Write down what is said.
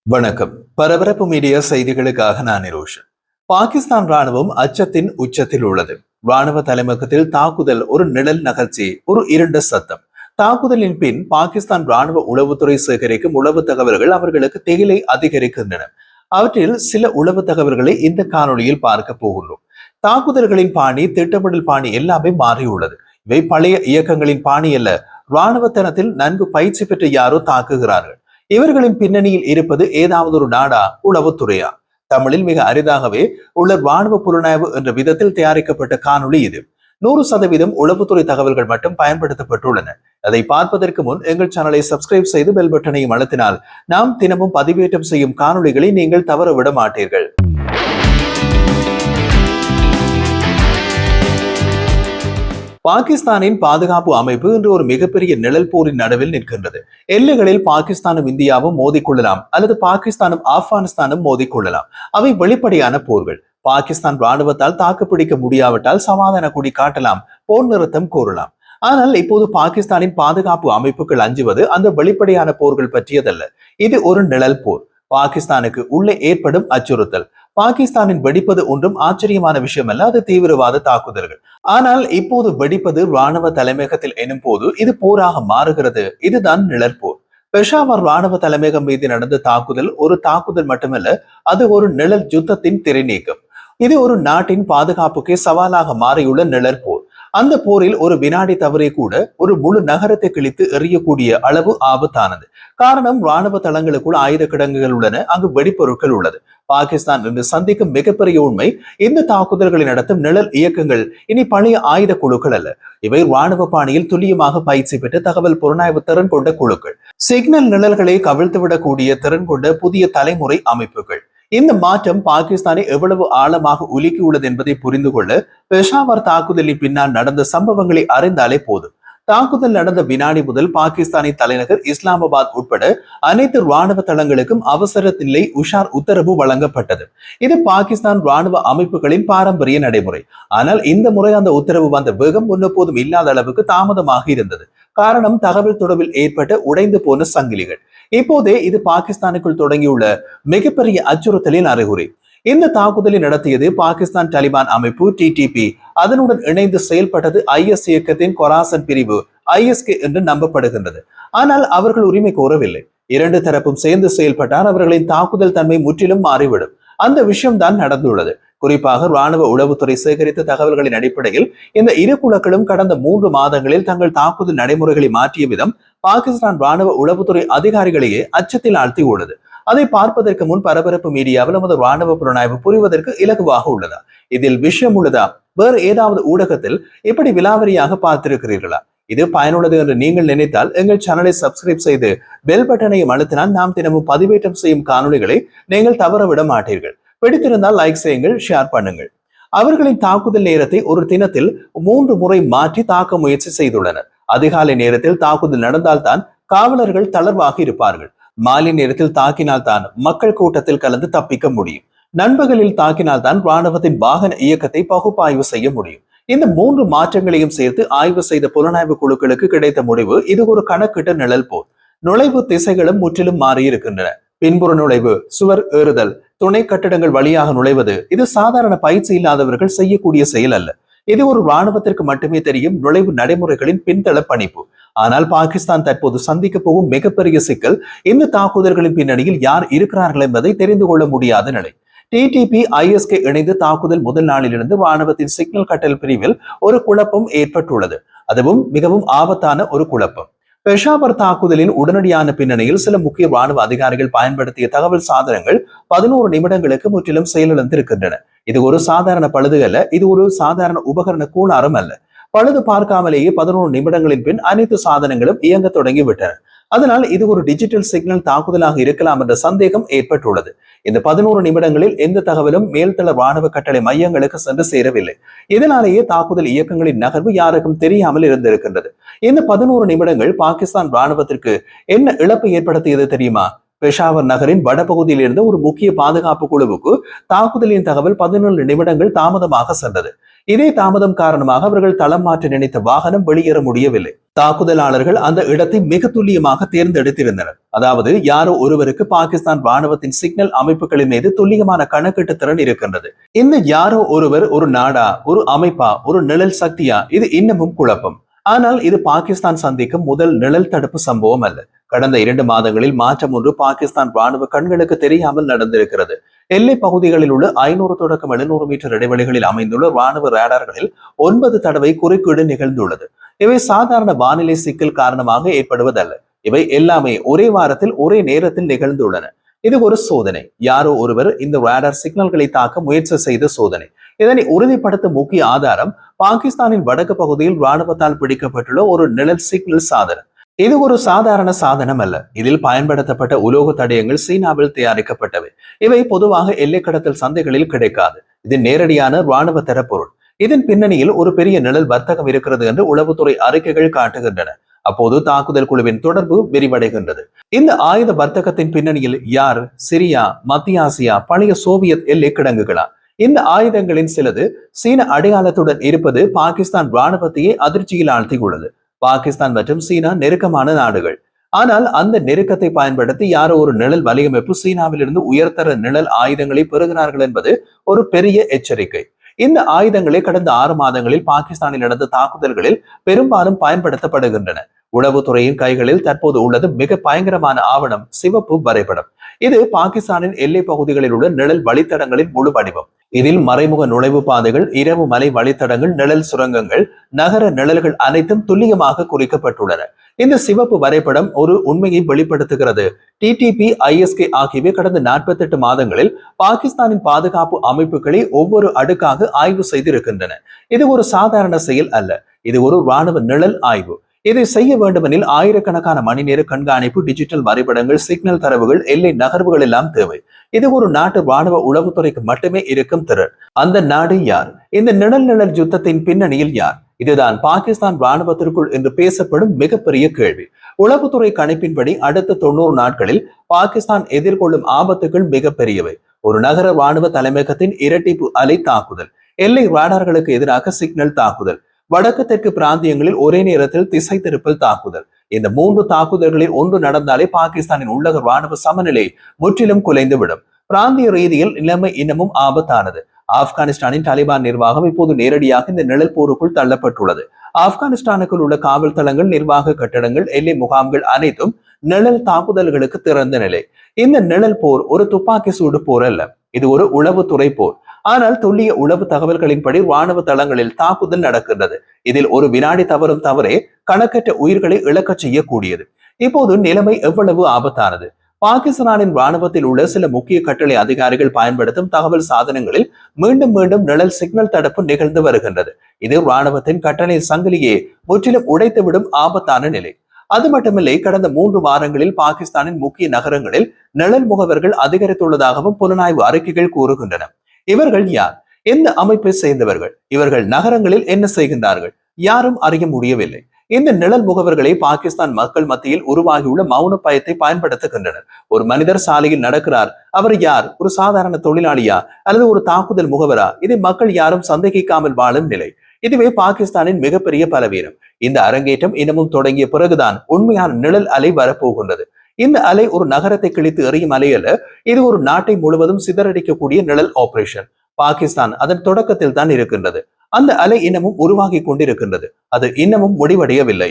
வணக்கம். பரபரப்பு மீடியா செய்திகளுக்காக நான் நிரோஷன். பாகிஸ்தான் ராணுவம் அச்சத்தின் உச்சத்தில் உள்ளது. ராணுவ தலைமையகத்தில் தாக்குதல், ஒரு நிழல் நகர்ச்சி, ஒரு இருண்ட சத்தம். தாக்குதலின் பின் பாகிஸ்தான் ராணுவ உளவுத்துறை சேகரிக்கும் உளவு தகவல்கள் அவர்களுக்கு திகிலை அதிகரிக்கின்றன. அவற்றில் சில உளவு தகவல்களை இந்த காணொளியில் பார்க்க போகின்றோம். தாக்குதல்களின் பாணி, திட்டமிடல் பாணி எல்லாமே மாறியுள்ளது. இவை பழைய இயக்கங்களின் பாணி அல்ல. ராணுவத்தனத்தில் நன்கு பயிற்சி பெற்ற யாரோ தாக்குகிறார்கள். இவர்களின் பின்னணியில் இருப்பது ஏதாவது ஒரு நாடா, உளவுத்துறையா? தமிழில் மிக அரிதாகவே உள்ள ராணுவ புலனாய்வு என்ற விதத்தில் தயாரிக்கப்பட்ட காணொளி இது. 100% உளவுத்துறை தகவல்கள் மட்டும் பயன்படுத்தப்பட்டுள்ளன. அதை பார்ப்பதற்கு முன் எங்கள் சேனலை சப்ஸ்கிரைப் செய்து பெல் பட்டனையும் அழுத்தினால் நாம் தினமும் பதிவேற்றம் செய்யும் காணொளிகளை நீங்கள் தவறவிட மாட்டீர்கள். பாகிஸ்தானின் பாதுகாப்பு அமைப்பு இன்று ஒரு மிகப்பெரிய நிழல் போரின் நடுவில் நிற்கின்றது. எல்லைகளில் பாகிஸ்தானும் இந்தியாவும் மோதிக்கொள்ளலாம், அல்லது பாகிஸ்தானும் ஆப்கானிஸ்தானும் மோதிக்கொள்ளலாம். அவை வெளிப்படையான போர்கள். பாகிஸ்தான் ராணுவத்தால் தாக்குப்பிடிக்க முடியாவிட்டால் சமாதான கொடி காட்டலாம், போர் நிறுத்தம் கோரலாம். ஆனால் இப்போது பாகிஸ்தானின் பாதுகாப்பு அமைப்புகள் அஞ்சுவது அந்த வெளிப்படையான போர்கள் பற்றியதல்ல. இது ஒரு நிழல் போர். பாகிஸ்தானுக்கு உள்ளே ஏற்படும் அச்சுறுத்தல். பாகிஸ்தானின் வெடிப்பது ஒன்றும் ஆச்சரியமான விஷயம் அல்ல, அது தீவிரவாத தாக்குதல்கள். ஆனால் இப்போது வெடிப்பது ராணுவ தலைமையகத்தில் எனும் போது இது போராக மாறுகிறது. இதுதான் நிழற்போர். பெஷாவர் ராணுவ தலைமையகம் மீது நடந்த தாக்குதல் ஒரு தாக்குதல் மட்டுமல்ல, அது ஒரு நிழல் யுத்தத்தின் திரைநீக்கம். இது ஒரு நாட்டின் பாதுகாப்புக்கே சவாலாக மாறியுள்ள நிழற்போர். அந்த போரில் ஒரு வினாடி தவறே கூட ஒரு முழு நகரத்தை கிழித்து எறியக்கூடிய அளவு ஆபத்தானது. காரணம், ராணுவ தளங்களுக்குள் ஆயுத கிடங்குகள் உள்ளன, அங்கு வெடிப்பொருட்கள் உள்ளது. பாகிஸ்தான் இன்று சந்திக்கும் மிகப்பெரிய உண்மை, இந்த தாக்குதல்களை நடத்தும் நிழல் இயக்கங்கள் இனி பழைய ஆயுத குழுக்கள் அல்ல. இவை ராணுவ பாணியில் துல்லியமாக பயிற்சி பெற்ற தகவல் புலனாய்வு திறன் கொண்ட குழுக்கள். சிக்னல் நிழல்களை கவிழ்த்துவிடக்கூடிய திறன் கொண்ட புதிய தலைமுறை அமைப்புகள். இந்த மாற்றம் பாகிஸ்தானை எவ்வளவு ஆழமாக உலுக்கியுள்ளது என்பதை புரிந்து கொள்ள பெஷாவர் தாக்குதலின் பின்னால் நடந்த சம்பவங்களை அறிந்தாலே போதும். தாக்குதல் நடந்த வினாடி முதல் பாகிஸ்தானின் தலைநகர் இஸ்லாமாபாத் உட்பட அனைத்து ராணுவ தளங்களுக்கும் அவசர நிலை உஷார் உத்தரவு வழங்கப்பட்டது. இது பாகிஸ்தான் ராணுவ அமைப்புகளின் பாரம்பரிய நடைமுறை. ஆனால் இந்த முறை அந்த உத்தரவு வந்த வேகம் முன்னெப்போதும் இல்லாத அளவுக்கு தாமதமாக இருந்தது. காரணம், தகவல் தொடர்பில் ஏற்பட்ட உடைந்து போன சங்கிலிகள். இப்போதே இது பாகிஸ்தானுக்குள் தொடங்கியுள்ள மிகப்பெரிய அச்சுறுத்தலின் அறிகுறி. இந்த தாக்குதலை நடத்தியது பாகிஸ்தான் தாலிபான் அமைப்பு டிடிபி. அதனுடன் இணைந்து செயல்பட்டது IS இயக்கத்தின் கொராசன் பிரிவு ISK என்று நம்பப்படுகின்றது. ஆனால் அவர்கள் உரிமை கோரவில்லை. இரண்டு தரப்பும் சேர்ந்து செயல்பட்டால் அவர்களின் தாக்குதல் தன்மை முற்றிலும் மாறிவிடும். அந்த விஷயம்தான் நடந்துள்ளது. குறிப்பாக ராணுவ உளவுத்துறை சேகரித்த தகவல்களின் அடிப்படையில் இந்த இரு குழுக்களும் கடந்த 3 மாதங்களில் தங்கள் தாக்குதல் நடைமுறைகளை மாற்றிய விதம் பாகிஸ்தான் ராணுவ உளவுத்துறை அதிகாரிகளையே அச்சத்தில் ஆழ்த்தி உள்ளது. அதை பார்ப்பதற்கு முன் பரபரப்பு மீடியாவில் நமது ராணுவ புலனாய்வு புரிவதற்கு இலகுவாக உள்ளதா? இதில் விஷயம் உள்ளதா? வேறு ஏதாவது ஊடகத்தில் இப்படி விலாவரியாக பார்த்திருக்கிறீர்களா? இது பயனுள்ளது என்று நீங்கள் நினைத்தால் எங்கள் சேனலை சப்ஸ்கிரைப் செய்து பெல் பட்டனையும் அழுத்தினால் நாம் தினமும் பதிவேற்றம் செய்யும் காணொளிகளை நீங்கள் தவறவிட மாட்டீர்கள். பிடித்திருந்தால் லைக் செய்யுங்கள், ஷேர் பண்ணுங்கள். அவர்களின் தாக்குதல் நேரத்தை ஒரு தினத்தில் 3 முறை மாற்றி தாக்க முயற்சி செய்துள்ளனர். அதிகாலை நேரத்தில் தாக்குதல் நடந்தால்தான் காவலர்கள் தளர்வாக இருப்பார்கள். மாலை நேரத்தில் தாக்கினால்தான் மக்கள் கூட்டத்தில் கலந்து தப்பிக்க முடியும். நண்பகலில் தாக்கினால்தான் ராணுவத்தின் வாகன இயக்கத்தை பகுப்பாய்வு செய்ய முடியும். இந்த 3 மாற்றங்களையும் சேர்த்து ஆய்வு செய்த புலனாய்வு குழுக்களுக்கு கிடைத்த முடிவு, இது ஒரு கணக்கிட்ட நிழல் போர். நுழைவு திசைகளும் முற்றிலும் மாறியிருக்கின்றன. பின்புற நுழைவு, சுவர் ஏறுதல், துணை கட்டடங்கள் வழியாக நுழைவது, இது சாதாரண பயிற்சி இல்லாதவர்கள் செய்யக்கூடிய செயல் அல்ல. இது ஒரு ராணுவத்திற்கு மட்டுமே தெரியும் நுழைவு நடைமுறைகளின் பின்தள பணிப்பு. ஆனால் பாகிஸ்தான் தற்போது சந்திக்க போகும் மிகப்பெரிய சிக்கல், இந்த தாக்குதல்களின் பின்னணியில் யார் இருக்கிறார்கள் என்பதை தெரிந்து கொள்ள முடியாத நிலை. டிடிபி ISK இணைந்து தாக்குதல் முதல் நாளிலிருந்து ராணுவத்தின் சிக்னல் கட்டல் பிரிவில் ஒரு குழப்பம் ஏற்பட்டுள்ளது. அதுவும் மிகவும் ஆபத்தான ஒரு குழப்பம். பெஷாவர் தாக்குதலின் உடனடியான பின்னணியில் சில முக்கிய ராணுவ அதிகாரிகள் பயன்படுத்திய தகவல் சாதனங்கள் 11 நிமிடங்களுக்கு முற்றிலும் செயலிழந்திருக்கின்றன. இது ஒரு சாதாரண பழுது அல்ல, இது ஒரு சாதாரண உபகரண கூடாரம் அல்ல. பழுது பார்க்காமலேயே 11 நிமிடங்களின் பின் அனைத்து சாதனங்களும் இயங்க தொடங்கிவிட்டன. அதனால் இது ஒரு டிஜிட்டல் சிக்னல் தாக்குதலாக இருக்கலாம் என்ற சந்தேகம் ஏற்பட்டுள்ளது. இந்த 11 நிமிடங்களில் எந்த தகவலும் மேல்தள ராணுவ கட்டளை மையங்களுக்கு சென்று சேரவில்லை. இதனாலேயே தாக்குதல் இயக்கங்களின் நகர்வு யாருக்கும் தெரியாமல் இருந்திருக்கின்றது. இந்த 11 நிமிடங்கள் பாகிஸ்தான் ராணுவத்திற்கு என்ன இழப்பு ஏற்படுத்தியது தெரியுமா? பெஷாவர் நகரின் வடபகுதியில் இருந்த ஒரு முக்கிய பாதுகாப்பு குழுவுக்கு தாக்குதலின் தகவல் 17 நிமிடங்கள் தாமதமாக சென்றது. இதே தாமதம் காரணமாக அவர்கள் தளம் மாற்ற நினைத்த வாகனம் வெளியேற முடியவில்லை. தாக்குதலாளர்கள் அந்த இடத்தை மிக துல்லியமாக தேர்ந்தெடுத்திருந்தனர். அதாவது யாரோ ஒருவருக்கு பாகிஸ்தான் ராணுவத்தின் சிக்னல் அமைப்புகளின் மீது துல்லியமான கணக்கீட்டு திறன் இருக்கின்றது. இந்த யாரோ ஒருவர் ஒரு நாடா, ஒரு அமைப்பா, ஒரு நிழல் சக்தியா, இது இன்னமும் குழப்பம். ஆனால் இது பாகிஸ்தான் சந்திக்கும் முதல் நிழல் தடுப்பு சம்பவம் அல்ல. கடந்த 2 மாதங்களில் மாற்றம் ஒன்று பாகிஸ்தான் ராணுவ கண்களுக்கு தெரியாமல் நடந்திருக்கிறது. எல்லை பகுதிகளில் உள்ள 500 தொடக்கம் 700 மீட்டர் இடைவெளிகளில் அமைந்துள்ள ராணுவ ரேடார்களில் 9 தடவை குறுக்கீடு நிகழ்ந்துள்ளது. இவை சாதாரண வானிலை சிக்கல் காரணமாக ஏற்படுவதல்ல. இவை எல்லாமே ஒரே வாரத்தில் ஒரே நேரத்தில் நிகழ்ந்துள்ளன. இது ஒரு சோதனை. யாரோ ஒருவர் இந்த ரேடார் சிக்னல்களை தாக்க முயற்சி செய்த சோதனை. இதனை உறுதிப்படுத்தும் முக்கிய ஆதாரம் பாகிஸ்தானின் வடக்கு பகுதியில் ராணுவத்தால் பிடிக்கப்பட்டுள்ள ஒரு நிழல் சிக்னல் சாதனம். இது ஒரு சாதாரண சாதனம் அல்ல. இதில் பயன்படுத்தப்பட்ட உலோக தடயங்கள் சீனாவில் தயாரிக்கப்பட்டவை. இவை பொதுவாக எல்லை கடத்தல் சந்தைகளில் கிடைக்காது. இது நேரடியான ராணுவ தரப்பொருள். இதன் பின்னணியில் ஒரு பெரிய நிழல் வர்த்தகம் இருக்கிறது என்று உளவுத்துறை அறிக்கைகள் காட்டுகின்றன. அப்போது தாக்குதல் குழுவின் தொடர்பு விரிவடைகின்றது. இந்த ஆயுத வர்த்தகத்தின் பின்னணியில் யார்? சிரியா, மத்திய ஆசியா, பழைய சோவியத் எல்லை கிடங்குகளா? இந்த ஆயுதங்களின் சிலது சீன அடையாளத்துடன் இருப்பது பாகிஸ்தான் ராணுவத்தையே அதிர்ச்சியில் ஆழ்த்தியுள்ளது. பாகிஸ்தான் மற்றும் சீனா நெருக்கமான நாடுகள். ஆனால் அந்த நெருக்கத்தை பயன்படுத்தி யாரோ ஒரு நிழல் வலையமைப்பு சீனாவிலிருந்து உயர்தர நிழல் ஆயுதங்களை பெறுகிறார்கள் என்பது ஒரு பெரிய எச்சரிக்கை. இந்த ஆயுதங்களை கடந்த 6 மாதங்களில் பாகிஸ்தானில் நடந்த தாக்குதல்களில் பெரும்பாலும் பயன்படுத்தப்படுகின்றன. உளவுத்துறையின் கைகளில் தற்போது உள்ளது மிக பயங்கரமான ஆவணம், சிவப்பு வரைபடம். இது பாகிஸ்தானின் எல்லை பகுதிகளில் உள்ள நிழல் வழித்தடங்களின் முழு வடிவம். இதில் மறைமுக நுழைவு பாதைகள், இரவு மலை வழித்தடங்கள், நிழல் சுரங்கங்கள், நகர நிழல்கள் அனைத்தும் துல்லியமாக குறிக்கப்பட்டுள்ளன. இந்த சிவப்பு வரைபடம் ஒரு உண்மையை வெளிப்படுத்துகிறது. டிடிபி, ஐஎஸ்கே ஆகியவை கடந்த 48 மாதங்களில் பாகிஸ்தானின் பாதுகாப்பு அமைப்புகளை ஒவ்வொரு அடுக்காக ஆய்வு செய்திருக்கின்றன. இது ஒரு சாதாரண செயல் அல்ல. இது ஒரு ராணுவ நிழல் ஆய்வு. இதை செய்ய வேண்டுமெனில் ஆயிரக்கணக்கான மணி நேர கண்காணிப்பு, டிஜிட்டல் வரைபடங்கள், சிக்னல் தரவுகள், எல்லை நகர்வுகள் எல்லாம் தேவை. இது ஒரு நாட்டு ராணுவ உளவுத்துறைக்கு மட்டுமே இருக்கும் திறன். அந்த நாடு யார்? இந்த நிழல் யுத்தத்தின் பின்னணியில் யார்? இதுதான் பாகிஸ்தான் ராணுவத்திற்குள் என்று பேசப்படும் மிகப்பெரிய கேள்வி. உளவுத்துறை கணிப்பின்படி அடுத்த 90 நாட்களில் பாகிஸ்தான் எதிர்கொள்ளும் ஆபத்துகள் மிகப்பெரியவை. ஒரு நகர ராணுவ தலைமையகத்தின் இரட்டிப்பு அலை தாக்குதல், எல்லை ராடார்களுக்கு எதிராக சிக்னல் தாக்குதல், வடக்கு தெற்கு பிராந்தியங்களில் ஒரே நேரத்தில் திசை திருப்பல் தாக்குதல். இந்த 3 தாக்குதல்களில் ஒன்று நடந்தாலே பாகிஸ்தானின் உள்ளக ராணுவ சமநிலை முற்றிலும் குலைந்துவிடும். பிராந்திய ரீதியில் நிலைமை இன்னமும் ஆபத்தானது. ஆப்கானிஸ்தானின் தாலிபான் நிர்வாகம் இப்போது நேரடியாக இந்த நிழல் போருக்குள் தள்ளப்பட்டுள்ளது. ஆப்கானிஸ்தானுக்குள் உள்ள காவல் தளங்கள், நிர்வாக கட்டடங்கள், எல்லை முகாம்கள் அனைத்தும் நிழல் தாக்குதல்களுக்கு திறந்த நிலை. இந்த நிழல் போர் ஒரு துப்பாக்கி சூடு போர் அல்ல. இது ஒரு உளவுத்துறை போர். ஆனால் துல்லிய உளவு தகவல்களின்படி ராணுவ தளங்களில் தாக்குதல் நடக்கின்றது. இதில் ஒரு வினாடி தவறும் தவறே கணக்கற்ற உயிர்களை இழக்கச் செய்யக்கூடியது. இப்போது நிலைமை எவ்வளவு ஆபத்தானது? பாகிஸ்தானின் ராணுவத்தில் உள்ள சில முக்கிய கட்டளை அதிகாரிகள் பயன்படுத்தும் தகவல் சாதனங்களில் மீண்டும் மீண்டும் நிழல் சிக்னல் தடுப்பு நிகழ்ந்து வருகின்றது. இது ராணுவத்தின் கட்டளை சங்கிலியே முற்றிலும் உடைத்துவிடும் ஆபத்தான நிலை. அது மட்டுமில்லை, கடந்த 3 வாரங்களில் பாகிஸ்தானின் முக்கிய நகரங்களில் நிழல் முகவர்கள் அதிகரித்துள்ளதாகவும் புலனாய்வு அறிக்கைகள் கூறுகின்றன. இவர்கள் யார்? எந்த அமைப்பை சேர்ந்தவர்கள்? இவர்கள் நகரங்களில் என்ன செய்கின்றார்கள்? யாரும் அறிய முடியவில்லை. இந்த நிழல் முகவர்களை பாகிஸ்தான் மக்கள் மத்தியில் உருவாகியுள்ள மௌன பயத்தை பயன்படுத்துகின்றனர். ஒரு மனிதர் சாலையில் நடக்கிறார். அவர் யார்? ஒரு சாதாரண தொழிலாளியா அல்லது ஒரு தாக்குதல் முகவரா? இதை மக்கள் யாரும் சந்தேகிக்காமல் வாழும் நிலை. இதுவே பாகிஸ்தானின் மிகப்பெரிய பலவீனம். இந்த அரங்கேற்றம் இன்னமும் தொடங்கிய பிறகுதான் உண்மையான நிழல் அலை வரப்போகின்றது. இந்த அலை ஒரு நகரத்தை கிழித்து எறியும் அலை அல்ல. இது ஒரு நாட்டை முழுவதும் சிதறடிக்கக்கூடிய நிழல் ஆபரேஷன். பாகிஸ்தான் அதன் தொடக்கத்தில் தான் இருக்கின்றது. அந்த அலை இன்னமும் உருவாகி கொண்டிருக்கின்றது. அது இன்னமும் முடிவடையவில்லை.